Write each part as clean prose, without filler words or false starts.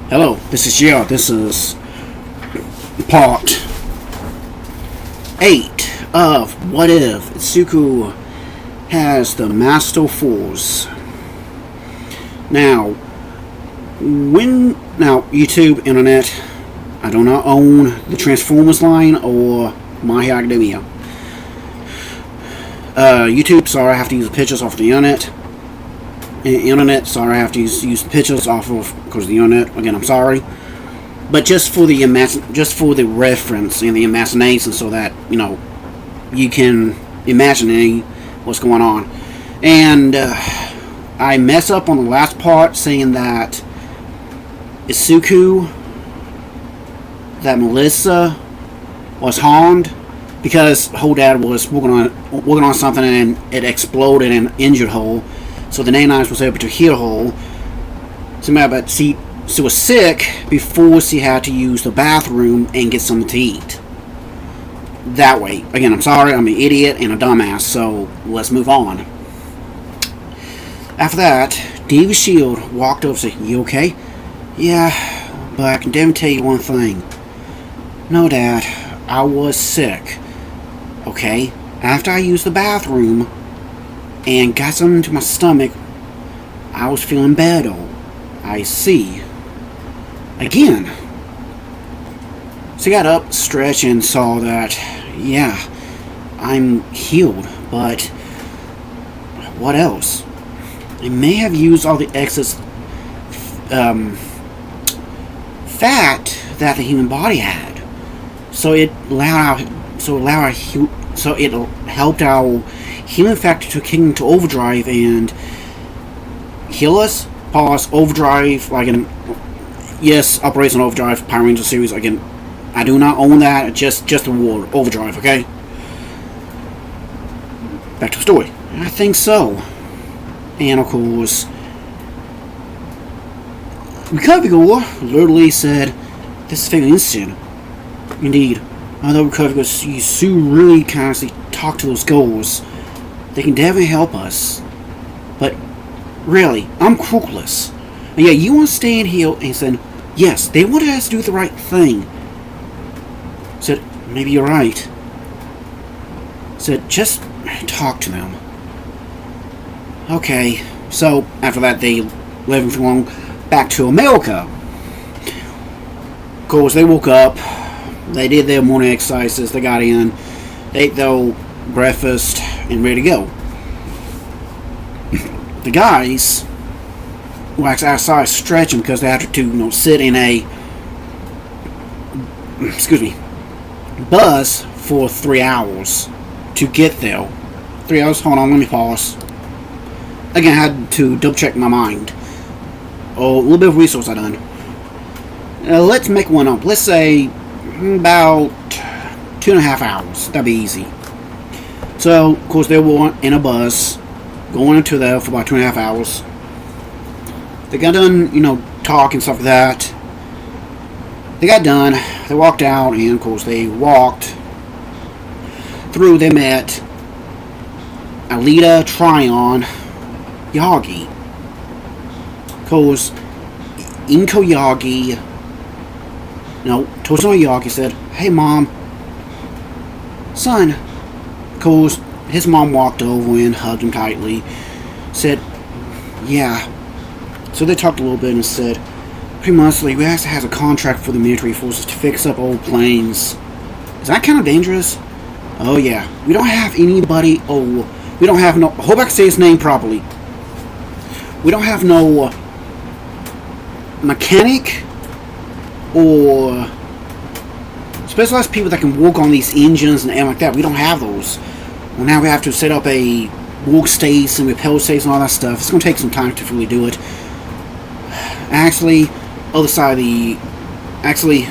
Hello, this is Jill. This is part 8 of What If Izuku has the Master Force. Now, YouTube, Internet, I do not own the Transformers line or My Hero Academia. YouTube, sorry, I have to use the pictures off the internet. Internet, sorry, I have to use pictures off of because of the internet. Again, I'm sorry, but just for the reference and the imagination, so that you can imagine what's going on. And I messed up on the last part, saying that Izuku, that Melissa was harmed because her dad was working on something and it exploded and injured her. So the Nanites was able to heal her. But she was sick before she had to use the bathroom and get something to eat. That way. Again, I'm sorry, I'm an idiot and a dumbass, so let's move on. After that, David Shield walked over and said, "You okay?" "Yeah, but I can definitely tell you one thing." "No, Dad, I was sick." "Okay, after I used the bathroom and got something into my stomach, I was feeling better." "I see." Again. So I got up, stretched, and saw that, yeah, I'm healed, but what else? I may have used all the excess fat that the human body had. So it helped our healing factor to kick into overdrive and heal us. Pause. Overdrive, yes, Operation Overdrive, Power Ranger series. Again, I do not own that. Just the word overdrive. Okay. Back to the story. I think so. And of course, Recovery Gore literally said, "This is fairly instant." Indeed, although Recovery Gore, you really constantly talk to those goals, they can definitely help us. But really, I'm clueless. And yeah, you want to stand here and said, "Yes, they wanted us to do the right thing." Said, "Maybe you're right." Said, "Just talk to them." Okay, so after that, they left along back to America. Of course, they woke up, they did their morning exercises, they got in, they ate their breakfast, and ready to go. The guys were outside stretching because they had to sit in a bus for 3 hours to get there. 3 hours. Hold on, let me pause. Again, I had to double check my mind. Oh, a little bit of resource I done. Let's make one up. Let's say about 2.5 hours. That'd be easy. So, of course, they were in a bus going into there for about 2.5 hours. They got done, talk and stuff like that. They got done. They walked out, and of course, they walked through. They met Alita, Tryon, Yagi. Of course, Inko Yagi, Toshino Yagi said, "Hey, Mom." "Son." Of course, his mom walked over and hugged him tightly. Said, "Yeah." So they talked a little bit and said, "Pretty much, we actually has a contract for the military forces to fix up old planes." "Is that kind of dangerous?" "Oh, yeah. We don't have anybody, we don't have no, I hope I can say his name properly. We don't have no mechanic or specialized people that can work on these engines and like that. We don't have those. Well, now we have to set up a workstation, repel station, and all that stuff. It's going to take some time to really do it. Actually, other side of the... Actually,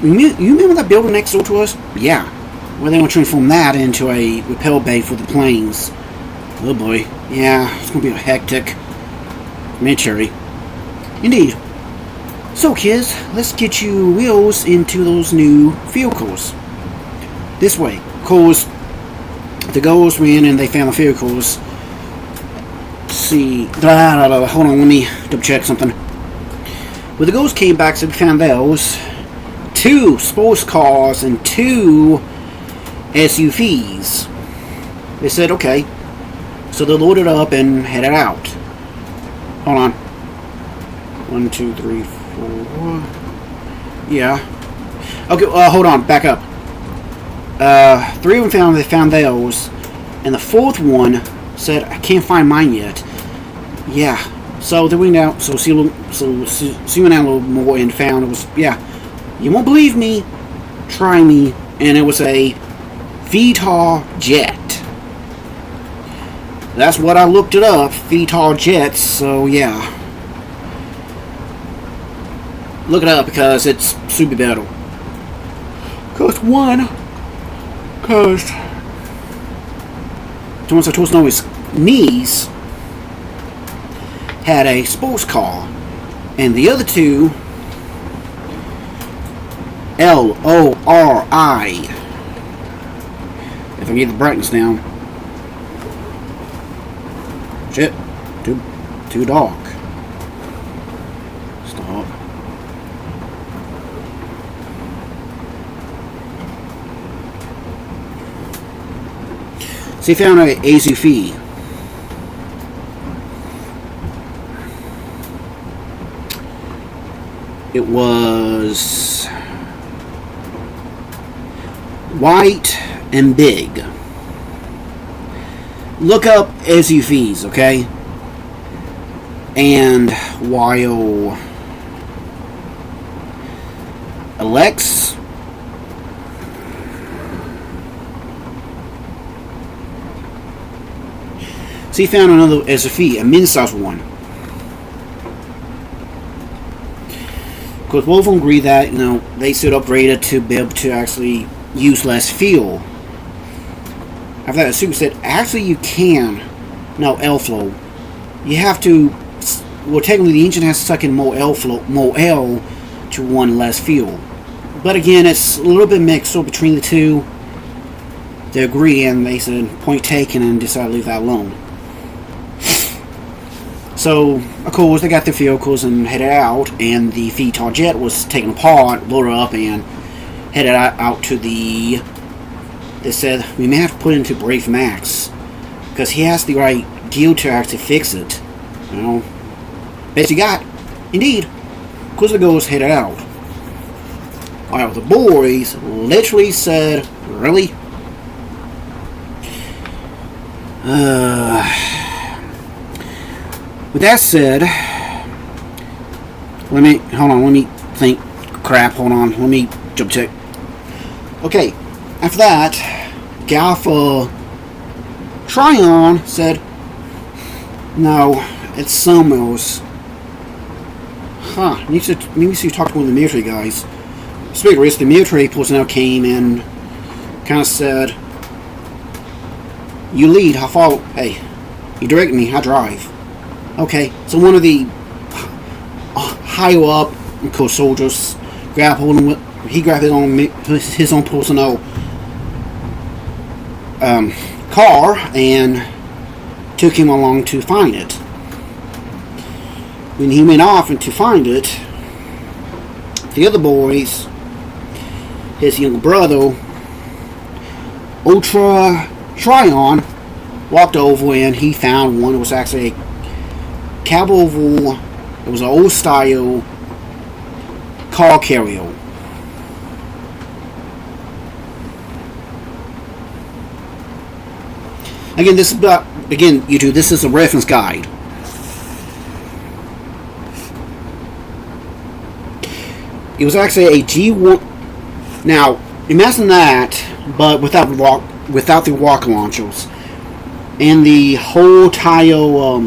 you remember that building next door to us? Yeah. Well, they want to transform that into a repel bay for the planes. Oh boy. Yeah, it's going to be a hectic military. Indeed. So, kids, let's get you wheels into those new vehicles. This way. Of course, the girls went in and they found the vehicles. Let's see. Hold on, let me double check something. When the ghost came back, so we found those 2 sports cars and 2 SUVs. They said, okay. So they loaded up and headed out. Hold on. 1, 2, 3, 4. Yeah. Okay, hold on. Back up. 3 of them found those. And the 4th one said, I can't find mine yet. Yeah. So they went out. So she went out a little more and found it was, yeah. You won't believe me. Try me. And it was a VTOL jet. That's what I looked it up. VTOL jets. So yeah. Look it up because it's super better. Because Thomas Torres' niece had a sports car, and the other 2, LORI. If I get the brightness down. Shit, too dark. Stop. So he found a SUV. It was white and big. Look up SUVs, okay? And while Alex so he found another SUV, a mid-size one. Because both of them agree that, you know, they should upgrade it to be able to actually use less fuel. After that, the super said, actually you can. No, airflow. You have to, well, technically the engine has to suck in more airflow, more air to run less fuel. But again, it's a little bit mixed, so between the two, they agree, and they said, point taken, and decided to leave that alone. So, of course, they got their vehicles and headed out, and the VTOL jet was taken apart, loaded up, and headed out to the... They said, we may have to put it into Brave Max, because he has the right gear to actually fix it. You know? Best you got. Indeed. Of course, the girls headed out. While the boys literally said, really? With that said, let me think. Crap, hold on, let me jump check. Okay, after that, gal for Tryon said, no, it's Summers. Huh, maybe you talk to one of the military guys. Speaking of which, the military personnel came and kind of said, you lead, I follow. Hey, you direct me, I drive. Okay, so one of the higher up, of course, soldiers grabbed hold of him. He grabbed his own personnel car and took him along to find it. When he went off and to find it, the other boys, his younger brother, Ultra Tryon, walked over and he found one that was actually a cab oval. It was an old style car carrier. Again, YouTube, this is a reference guide. It was actually a G1. Now, imagine that, but without the rocket launchers, and the whole tire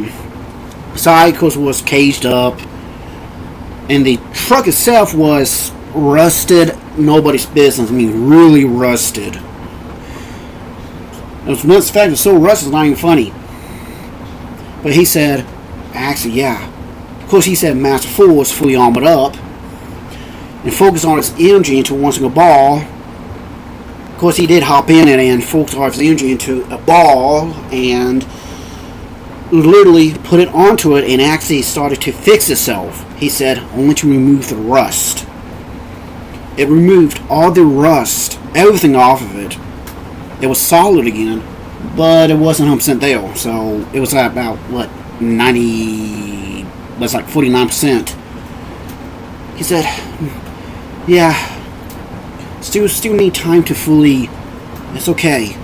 side was caged up, and the truck itself was rusted. Nobody's business. I mean, really rusted. It was nuts. The fact it was so rusted, it's not even funny. But he said, actually, yeah. Of course, he said Master 4 was fully armored up and focused on its energy into one single ball. Of course, he did hop in it and focus on his energy into a ball and literally put it onto it and actually started to fix itself. He said, only to remove the rust. It removed all the rust, everything off of it. It was solid again, but it wasn't 100% there. So it was at about, what, 90, that's like 49%. He said, yeah, still need time to fully, it's okay.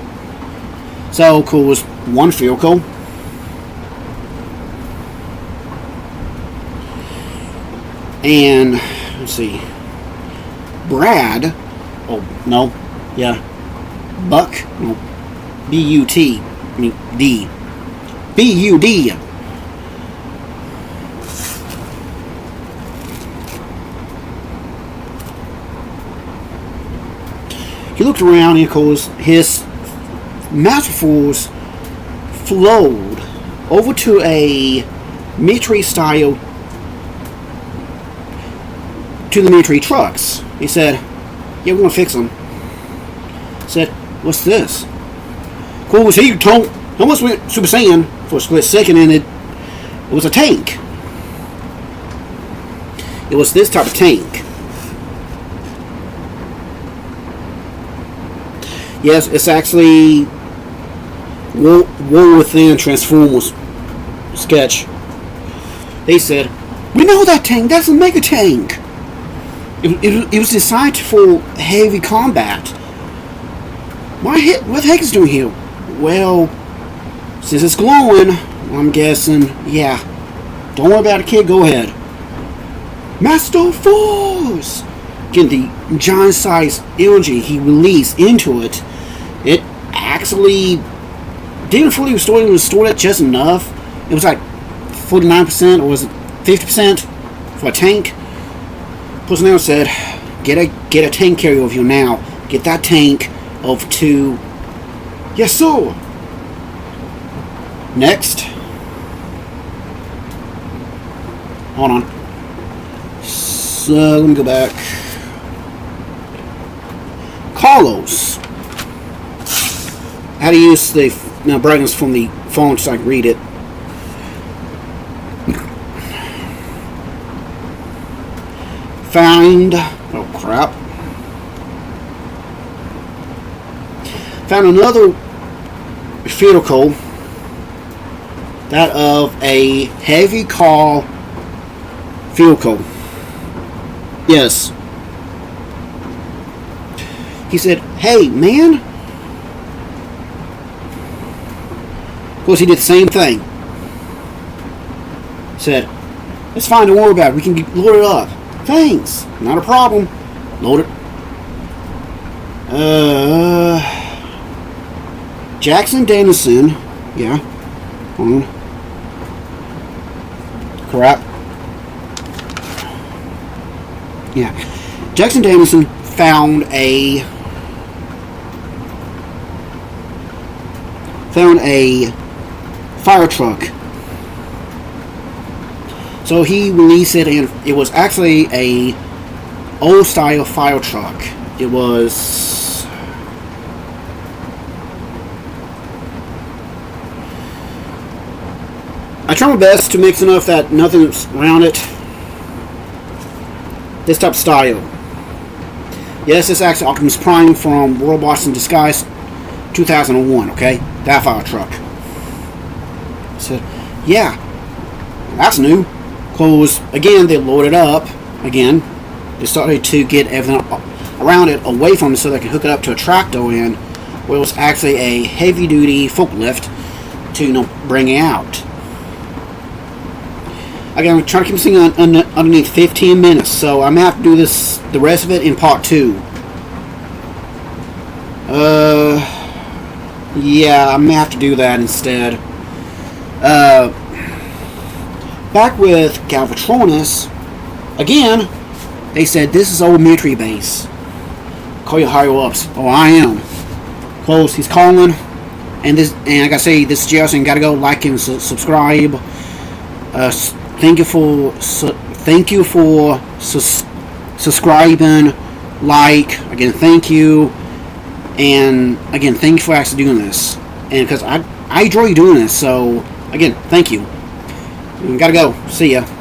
So, cool, was one vehicle. And, let's see, Brad, oh, no, yeah, Buck, no, B-U-T, I mean, D, B-U-D. He looked around and, of course, his master force flowed over to a military style, to the military trucks. He said, yeah, we're going to fix them. He said, what's this? Of course, he almost went Super Saiyan for a split second, and it was a tank. It was this type of tank. Yes, it's actually War Within Transformers sketch. They said, we know that tank, that's a mega tank. It was designed for heavy combat. What the heck is it doing here? Well, since it's glowing, I'm guessing, yeah. Don't worry about it, kid, go ahead. Master Force! Again, the giant size energy he released into it, it actually didn't fully restore it. It restored it just enough. It was like 49%, or was it 50% for a tank? Personnel said, get a tank carrier of you now. Get that tank over to... Yes, sir. Next. Hold on. So, let me go back. Carlos. How to use the brightness from the phone so I can read it. Found another vehicle, that of a heavy car vehicle. Yes. He said, hey, man. Of course, he did the same thing. Said, it's fine, don't worry about it. We can load it up. Thanks. Not a problem. Load it. Jackson Danielson. Yeah. Crap. Yeah. Jackson Danielson found a fire truck. So he released it, and it was actually a old style fire truck. It was I try my best to mix enough that nothing's around it. This type of style. Yes, it's actually Optimus Prime from Robots in Disguise 2001, okay? That fire truck. So, yeah. That's new. Because, again, they loaded up. Again, they started to get everything around it away from it so they could hook it up to a tractor in, where it was actually a heavy-duty forklift to, bring it out. Again, I'm trying to keep this thing underneath 15 minutes, so I'm going to have to do this, the rest of it, in part 2. Yeah, I'm going to have to do that instead. Back with Galvatronus, again, they said, this is old military base. Call your higher ups. Oh, I am. Close, he's calling. And I gotta say, this is Jason. Gotta go like and subscribe. Thank you for subscribing. Like, again, thank you. And again, thank you for actually doing this. And because I enjoy doing this, so Again, thank you. Gotta go. See ya.